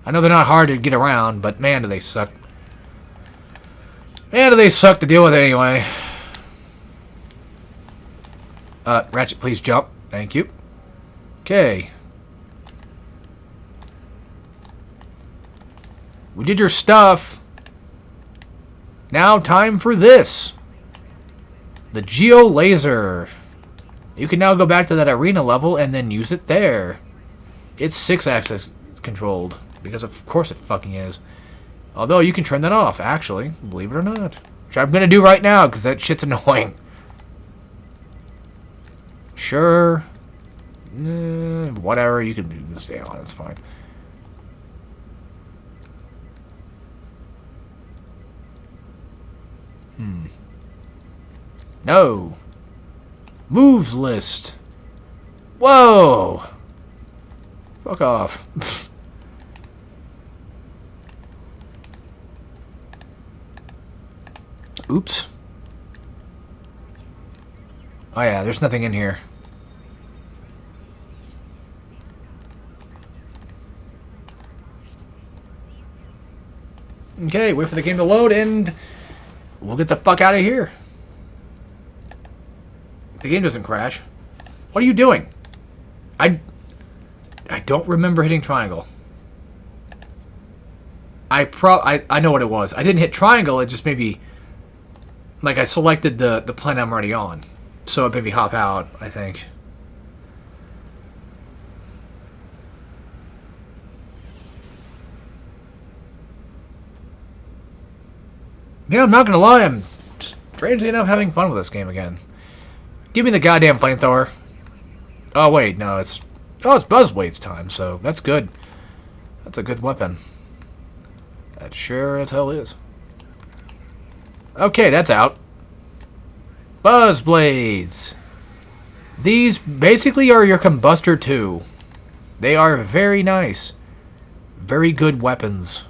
I know they're not hard to get around, but man, do they suck. Man, do they suck to deal with anyway. Ratchet, please jump. Thank you. Okay. We did your stuff. Now time for this. The Geo Laser. You can now go back to that arena level and then use it there. It's 6-axis controlled. Because of course it fucking is. Although you can turn that off, actually. Believe it or not. Which I'm going to do right now because that shit's annoying. Sure. Whatever. You can stay on. It's fine. No. Moves list. Whoa. Fuck off. Oops. Oh yeah, there's nothing in here. Okay, wait for the game to load and we'll get the fuck out of here. The game doesn't crash. What are you doing? I don't remember hitting triangle. I know what it was. I didn't hit triangle, it just maybe... Like, I selected the planet I'm already on. So it made me hop out, I think. Yeah, I'm not gonna lie, I'm strangely enough having fun with this game again. Give me the goddamn flamethrower. Oh, wait, no, it's... Oh, it's Buzzwade's time, so that's good. That's a good weapon. That sure as hell is. Okay, that's out. Buzzblades. These basically are your Combustor 2. They are very nice. Very good weapons.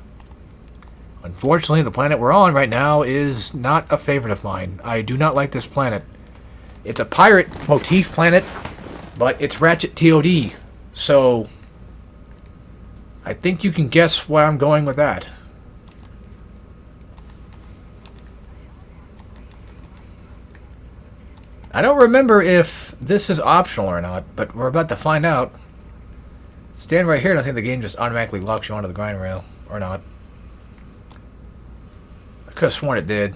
Unfortunately, the planet we're on right now is not a favorite of mine. I do not like this planet. It's a pirate motif planet, but it's Ratchet TOD. So, I think you can guess where I'm going with that. I don't remember if this is optional or not, but we're about to find out. Stand right here, and I think the game just automatically locks you onto the grind rail. Or not. I could have sworn it did.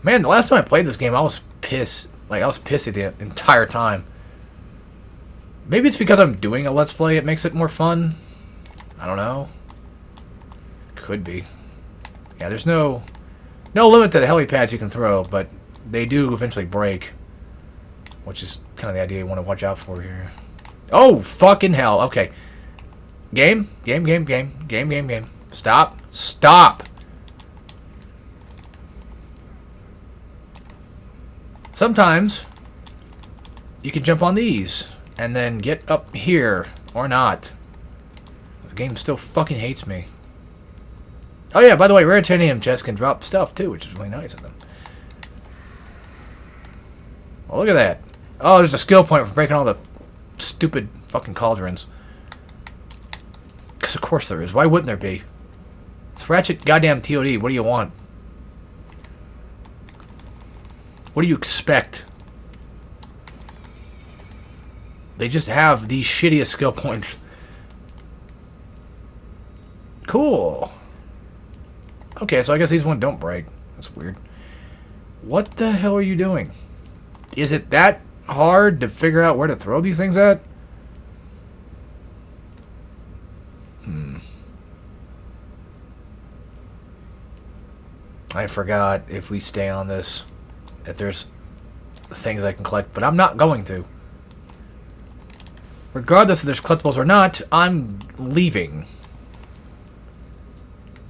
Man, the last time I played this game, I was pissed. Like, I was pissy the entire time. Maybe it's because I'm doing a Let's Play, it makes it more fun. I don't know. Could be. Yeah, there's no limit to the helipads you can throw, but they do eventually break. Which is kind of the idea you want to watch out for here. Oh, fucking hell. Okay. Game. Stop. Stop. Sometimes you can jump on these and then get up here or not. The game still fucking hates me. Oh yeah, by the way, rare titanium chests can drop stuff too, which is really nice of them. Well, look at that. Oh, there's a skill point for breaking all the stupid fucking cauldrons. Because of course there is. Why wouldn't there be? It's Ratchet goddamn TOD. What do you want? What do you expect? They just have the shittiest skill points. Cool. Okay, so I guess these ones don't break. That's weird. What the hell are you doing? Is it that hard to figure out where to throw these things at? I forgot if we stay on this, if there's things I can collect, but I'm not going to. Regardless if there's collectibles or not, I'm leaving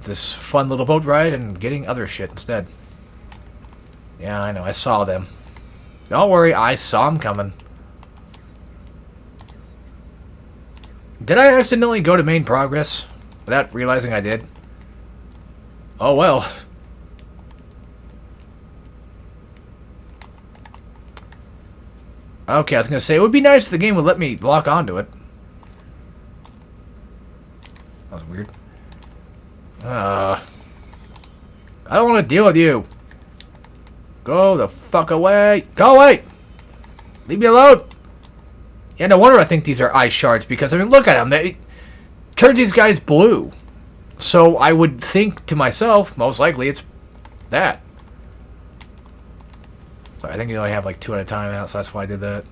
this fun little boat ride and getting other shit instead. Yeah, I know, I saw them. Don't worry, I saw them coming. Did I accidentally go to main progress without realizing I did? Oh well. Okay, I was going to say, it would be nice if the game would let me lock onto it. That was weird. I don't want to deal with you. Go the fuck away. Go away! Leave me alone! Yeah, no wonder I think these are ice shards, because, I mean, look at them. turns these guys blue. So I would think to myself, most likely it's that. But I think you only have like 2 at a time now, so that's why I did that.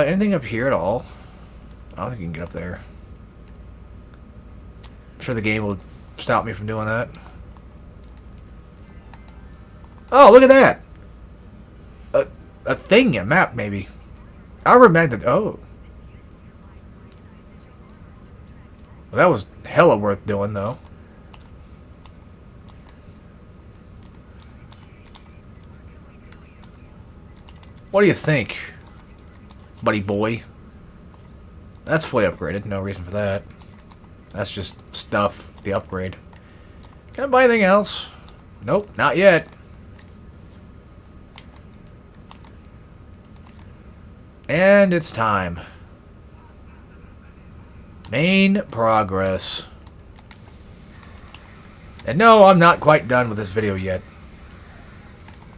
Anything up here at all? I don't think you can get up there. I'm sure the game will stop me from doing that. Oh, look at that! A thing, a map, maybe. I'll remember that. Oh. Well, that was hella worth doing, though. What do you think, buddy boy? That's fully upgraded. No reason for that. That's just stuff, the upgrade. Can I buy anything else? Nope, not yet. And it's time. Main progress. And no, I'm not quite done with this video yet.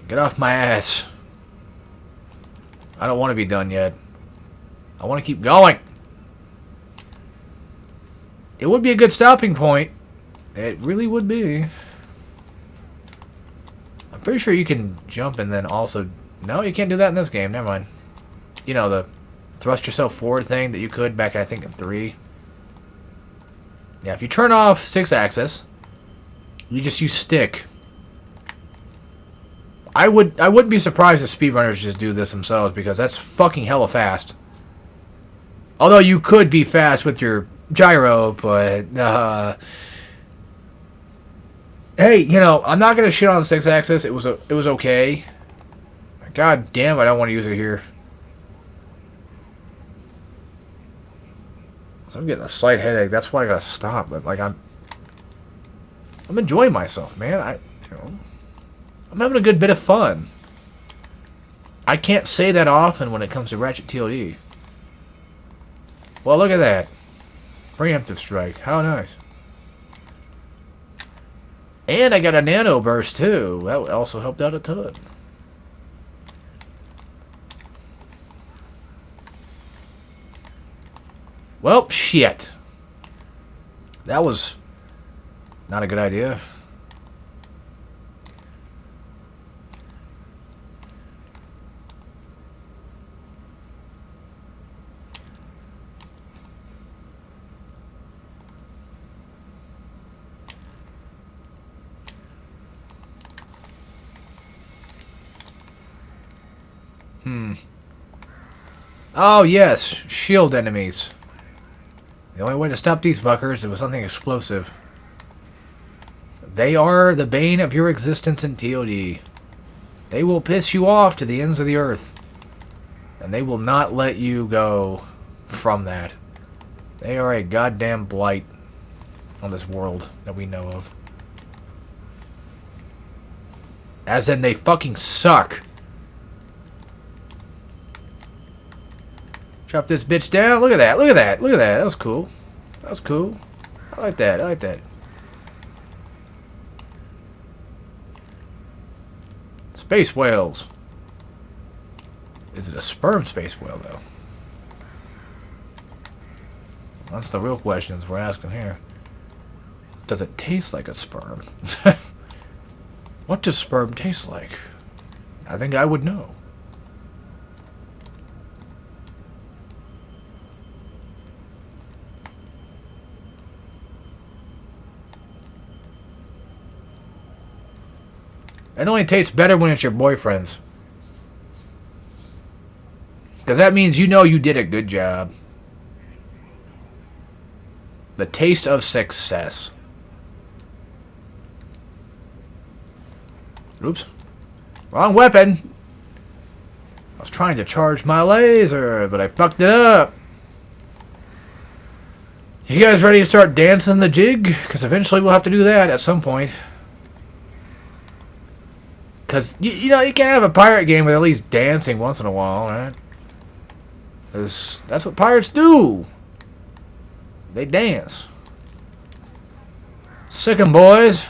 Get off my ass. I don't want to be done yet. I want to keep going. It would be a good stopping point. It really would be. I'm pretty sure you can jump and then also... No, you can't do that in this game. Never mind. You know, the thrust yourself forward thing that you could back, I think, in 3. Yeah, if you turn off 6-axis, you just use stick. I wouldn't be surprised if speedrunners just do this themselves, because that's fucking hella fast. Although you could be fast with your gyro, but hey, you know, I'm not gonna shit on the 6-axis. It was okay. God damn, I don't want to use it here. So I'm getting a slight headache. That's why I gotta stop. But like I'm enjoying myself, man. I'm having a good bit of fun. I can't say that often when it comes to Ratchet TOD. Well, look at that. Preemptive strike. How nice. And I got a nano burst too. That also helped out a ton. Well, shit. That was not a good idea. Oh, yes. Shield enemies. The only way to stop these fuckers is with something explosive. They are the bane of your existence in TOD. They will piss you off to the ends of the earth. And they will not let you go from that. They are a goddamn blight on this world that we know of. As in, they fucking suck. Chop this bitch down. Look at that. Look at that. Look at that. That was cool. That was cool. I like that. I like that. Space whales. Is it a sperm space whale, though? That's the real questions we're asking here. Does it taste like a sperm? What does sperm taste like? I think I would know. It only tastes better when it's your boyfriend's. Because that means you know you did a good job. The taste of success. Oops. Wrong weapon. I was trying to charge my laser, but I fucked it up. You guys ready to start dancing the jig? Because eventually we'll have to do that at some point. Because, you know, you can't have a pirate game with at least dancing once in a while, right? Because that's what pirates do. They dance. Sick 'em, boys.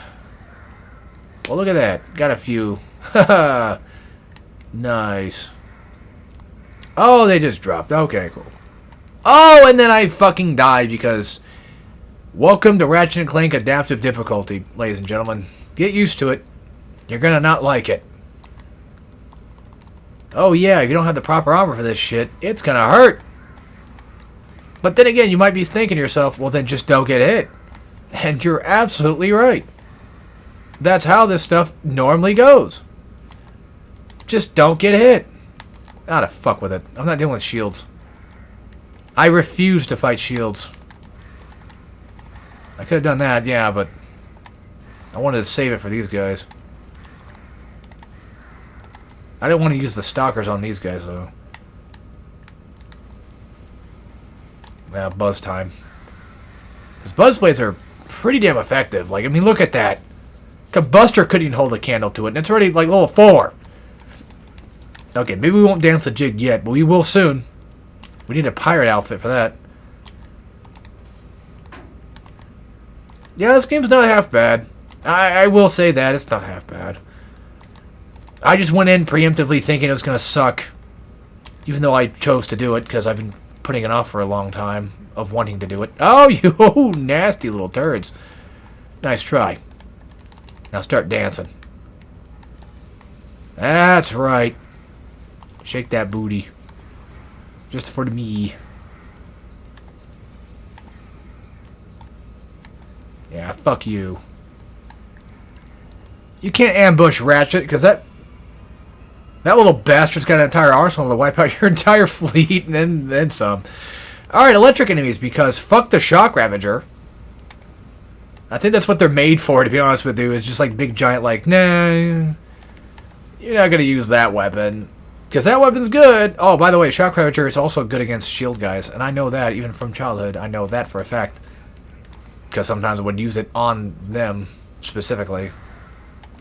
Well, look at that. Got a few. Haha. Nice. Oh, they just dropped. Okay, cool. Oh, and then I fucking die because... Welcome to Ratchet & Clank Adaptive Difficulty, ladies and gentlemen. Get used to it. You're gonna not like it. Oh yeah, if you don't have the proper armor for this shit, it's gonna hurt. But then again, you might be thinking to yourself, well then just don't get hit. And you're absolutely right. That's how this stuff normally goes. Just don't get hit. Ah, to fuck with it. I'm not dealing with shields. I refuse to fight shields. I could have done that, yeah, but I wanted to save it for these guys. I didn't want to use the stalkers on these guys, though. Yeah, buzz time. Because buzz blades are pretty damn effective. Like, I mean, look at that. Combustor couldn't even hold a candle to it, and it's already, like, level 4. Okay, maybe we won't dance the jig yet, but we will soon. We need a pirate outfit for that. Yeah, this game's not half bad. I will say that. It's not half bad. I just went in preemptively thinking it was going to suck. Even though I chose to do it, because I've been putting it off for a long time of wanting to do it. Oh, you nasty little turds. Nice try. Now start dancing. That's right. Shake that booty. Just for me. Yeah, fuck you. You can't ambush Ratchet, because that little bastard's got an entire arsenal to wipe out your entire fleet, and then some. Alright, electric enemies, because fuck the Shock Ravager. I think that's what they're made for, to be honest with you, is just like big giant, like, nah, you're not going to use that weapon. Because that weapon's good. Oh, by the way, Shock Ravager is also good against shield guys, and I know that, even from childhood, I know that for a fact. Because sometimes I would use it on them, specifically.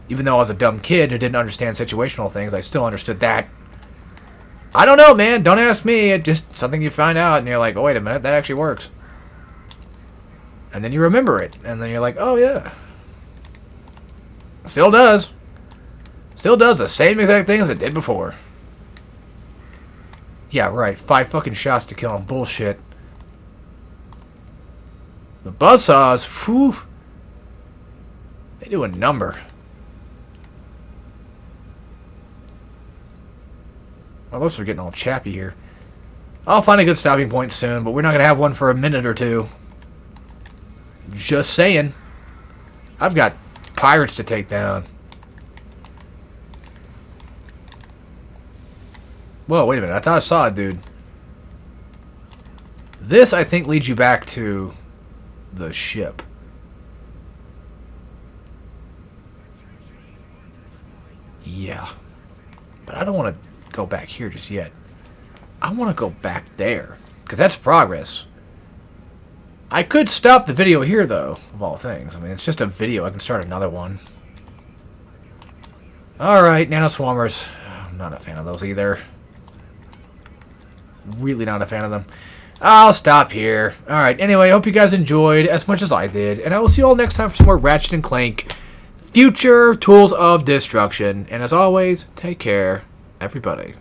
Even though I was a dumb kid who didn't understand situational things, I still understood that. I don't know, man. Don't ask me. It's just something you find out, and you're like, oh, wait a minute. That actually works. And then you remember it. And then you're like, oh, yeah. Still does. Still does the same exact things it did before. Yeah, right. 5 fucking shots to kill him. Bullshit. The buzzsaws, whew. They do a number. Well, those are getting all chappy here. I'll find a good stopping point soon, but we're not going to have one for a minute or two. Just saying. I've got pirates to take down. Whoa, wait a minute. I thought I saw a dude. This, I think, leads you back to the ship. Yeah. But I don't want to go back here just yet. I want to go back there. Because that's progress. I could stop the video here, though, of all things. I mean, it's just a video. I can start another one. Alright, nanoswarmers. I'm not a fan of those either. Really not a fan of them. I'll stop here. Alright, anyway, I hope you guys enjoyed as much as I did. And I will see you all next time for some more Ratchet & Clank Future Tools of Destruction. And as always, take care, everybody.